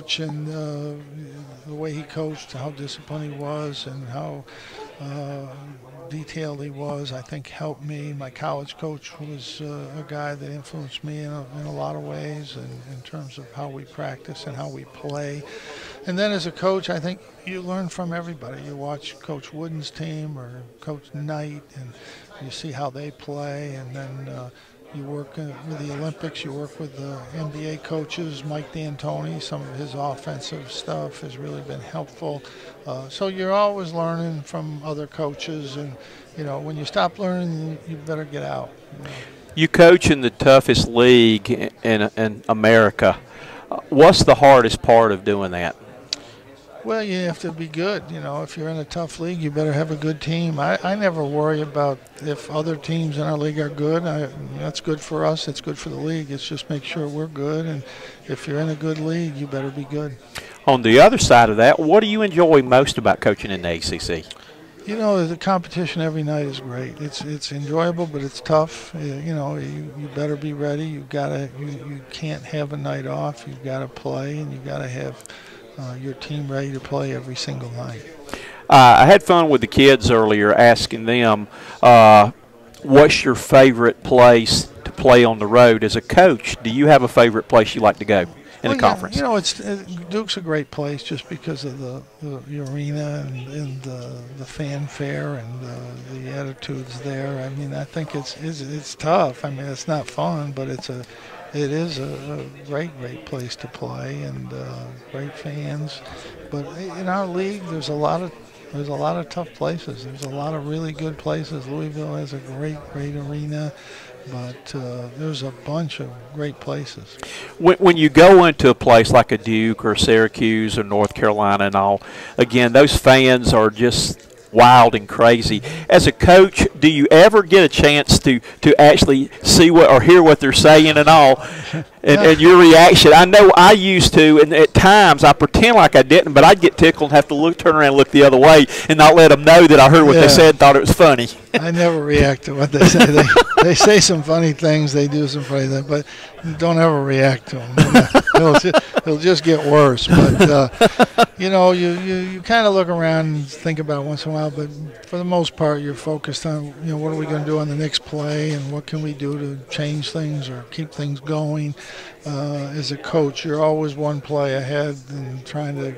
coach and the way he coached, how disciplined he was, and how detailed he was, I think helped me. My college coach was a guy that influenced me in a lot of ways, and in terms of how we practice and how we play. And then as a coach, I think you learn from everybody. You watch Coach Wooden's team or Coach Knight, and you see how they play, and then you work with the Olympics, you work with the NBA coaches, Mike D'Antoni. Some of his offensive stuff has really been helpful. So you're always learning from other coaches, and when you stop learning, you better get out. You coach in the toughest league in America. What's the hardest part of doing that? Well, you have to be good. If you're in a tough league, you better have a good team. I never worry about if other teams in our league are good. That's good for us. It's good for the league. It's just make sure we're good. And if you're in a good league, you better be good. On the other side of that, what do you enjoy most about coaching in the ACC? The competition every night is great. It's enjoyable, but it's tough. You better be ready. You can't have a night off. You've got to play, and you got to have your team ready to play every single night. I had fun with the kids earlier, asking them, what's your favorite place to play on the road? As a coach, do you have a favorite place you like to go in the conference? Duke's a great place just because of the arena and the fanfare and the attitudes there. I think it's tough. It's not fun, but it is a great place to play, and great fans. But in our league, there's a lot of tough places. There's a lot of really good places. Louisville has a great arena, but there's a bunch of great places. When you go into a place like a Duke or Syracuse or North Carolina and all, again, those fans are just wild and crazy. As a coach, do you ever get a chance to actually see what or hear what they're saying and all, and your reaction? I know I used to, and at times I pretend like I didn't, but I'd get tickled and have to turn around and look the other way and not let them know that I heard what they said and thought it was funny. I never react to what they say. They say some funny things, they do some funny things, but don't ever react to them. It'll just get worse. But you kind of look around and think about it once in a while. But for the most part, you're focused on what are we going to do on the next play, and what can we do to change things or keep things going. As a coach, you're always one play ahead and trying to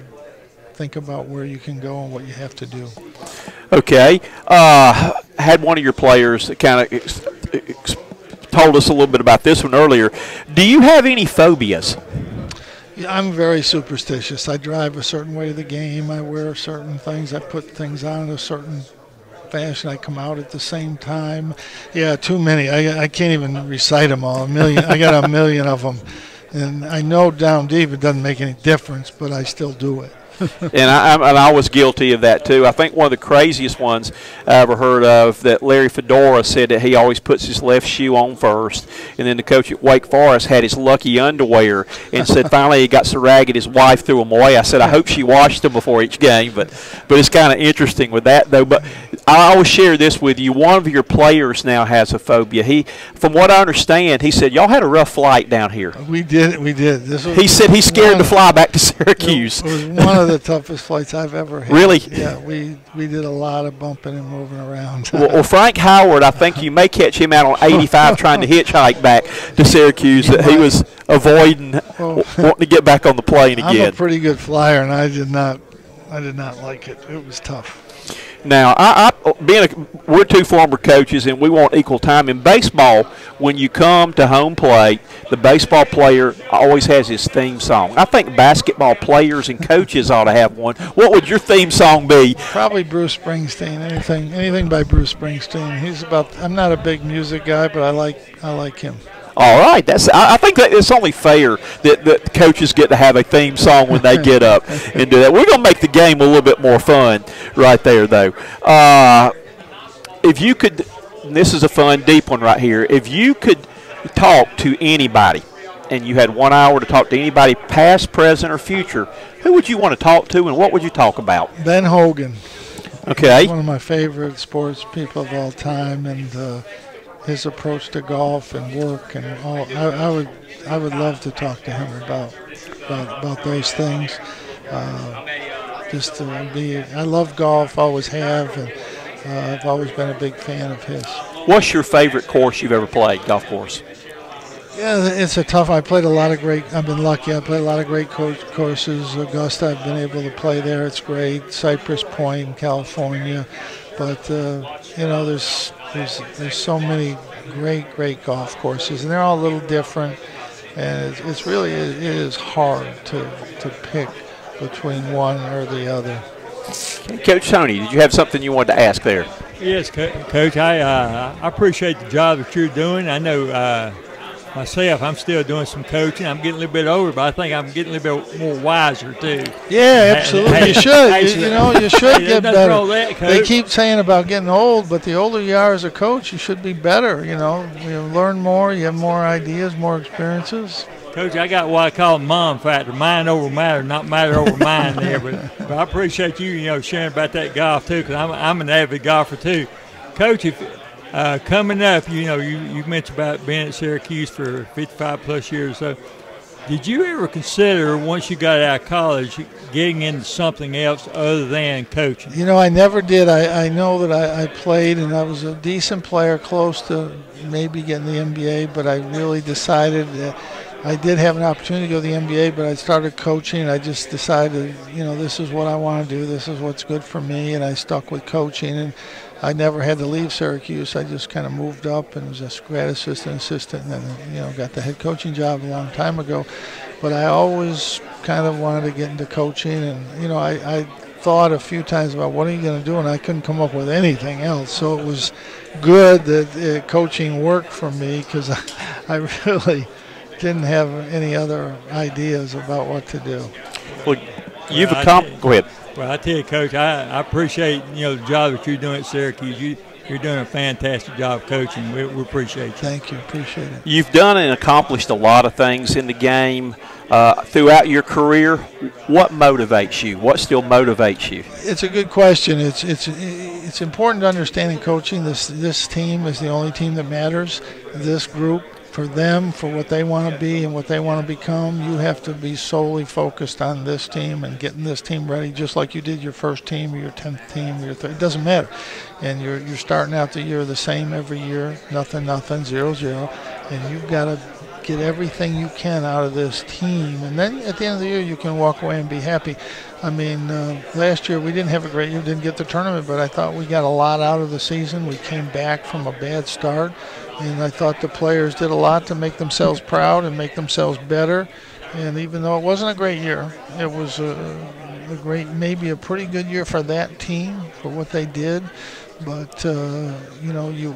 think about where you can go and what you have to do. Okay. Had one of your players kind of told us a little bit about this one earlier. Do you have any phobias? Yeah, I'm very superstitious. I drive a certain way to the game. I wear certain things. I put things on in a certain fashion. I come out at the same time. Yeah, too many. I can't even recite them all. I got a million of them. And I know down deep it doesn't make any difference, but I still do it. And I was guilty of that too. I think one of the craziest ones I ever heard of, that Larry Fedora said that he always puts his left shoe on first, and then the coach at Wake Forest had his lucky underwear and said finally he got so ragged his wife threw them away. I said I hope she washed them before each game, but it's kind of interesting with that though. But I always share this with you. One of your players now has a phobia. From what I understand, he said y'all had a rough flight down here. We did. He said he's scared to fly back to Syracuse. It was one of the toughest flights I've ever had. Really? Yeah, we did a lot of bumping and moving around. Well, Frank Howard, I think you may catch him out on 85 trying to hitchhike back to Syracuse. He was avoiding wanting to get back on the plane again. I'm a pretty good flyer, and I did not like it. It was tough. Now, we're two former coaches, and we want equal time. In baseball, when you come to home plate, the baseball player always has his theme song. I think basketball players and coaches ought to have one. What would your theme song be? Probably Bruce Springsteen. Anything by Bruce Springsteen. I'm not a big music guy, but I like him. All right, I think that it's only fair that coaches get to have a theme song when they get up and do that. We're going to make the game a little bit more fun right there, though. If you could, and this is a fun, deep one right here. If you could talk to anybody, and you had 1 hour to talk to anybody, past, present, or future, who would you want to talk to, and what would you talk about? Ben Hogan. Okay. He's one of my favorite sports people of all time, and his approach to golf and work and all. I would love to talk to him about those things. Just to be, I love golf, always have, and I've always been a big fan of his. What's your favorite course you've ever played, golf course? Yeah, it's a tough. I've been lucky. I played a lot of great courses. Augusta, I've been able to play there. It's great. Cypress Point in California, but there's so many great golf courses, and they're all a little different. And it is hard to pick between one or the other. Coach Tony, did you have something you wanted to ask there? Yes, Coach. I appreciate the job that you're doing. I know myself, I'm still doing some coaching. I'm getting a little bit older, but I think I'm getting a little bit more wiser too. Yeah, absolutely. You should. You should get better. That, they keep saying about getting old, but the older you are as a coach, you should be better. You learn more. You have more ideas, more experiences. Coach, I got what I call mom factor, mind over matter, not matter over mind there. But I appreciate you, sharing about that golf too, because I'm an avid golfer too. Coach, if coming up, you mentioned about being at Syracuse for 55 plus years. So, did you ever consider once you got out of college getting into something else other than coaching? I never did. I know that I played and I was a decent player, close to maybe getting the NBA, but I really decided that I did have an opportunity to go to the NBA, but I started coaching. I just decided, this is what I want to do. This is what's good for me, and I stuck with coaching. And I never had to leave Syracuse. I just kind of moved up and was a grad assistant, and then, got the head coaching job a long time ago. But I always kind of wanted to get into coaching, and, I thought a few times about what are you going to do, and I couldn't come up with anything else. So it was good that coaching worked for me because I really didn't have any other ideas about what to do. Well, you've accomplished. Go ahead. Well, I tell you, Coach, I appreciate the job that you're doing at Syracuse. You're doing a fantastic job coaching. We appreciate you. Thank you. Appreciate it. You've done and accomplished a lot of things in the game throughout your career. What motivates you? What still motivates you? It's a good question. It's important to understand in coaching this team is the only team that matters. This group. For them, for what they want to be and what they want to become, you have to be solely focused on this team and getting this team ready, just like you did your first team or your 10th team or your third. It doesn't matter. And you're starting out the year the same every year, nothing, 0-0, and you've got to get everything you can out of this team. And then at the end of the year, you can walk away and be happy. I mean, last year we didn't have a great year, didn't get the tournament, but I thought we got a lot out of the season. We came back from a bad start. And I thought the players did a lot to make themselves proud and make themselves better. And even though it wasn't a great year, it was maybe a pretty good year for that team for what they did. But you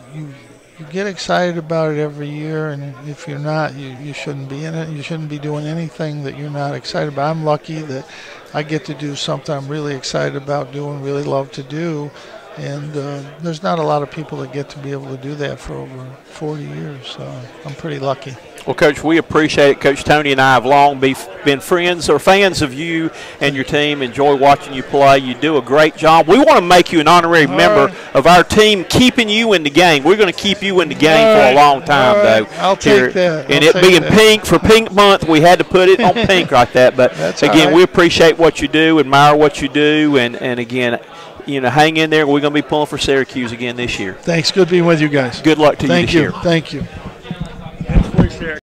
get excited about it every year, and if you're not, you shouldn't be in it. You shouldn't be doing anything that you're not excited about. I'm lucky that I get to do something I'm really excited about doing, really love to do. And there's not a lot of people that get to be able to do that for over 40 years, so I'm pretty lucky. Well, Coach, we appreciate it. Coach Tony and I have long been friends or fans of you and your team. Enjoy watching you play. You do a great job. We want to make you an honorary member of our team, keeping you in the game. We're going to keep you in the game for a long time, though. I'll take that. And it being pink for Pink Month, we had to put it on pink like that. But, again, we appreciate what you do, admire what you do, and again, hang in there. We're going to be pulling for Syracuse again this year. Thanks. Good being with you guys. Good luck to you this year. Thank you.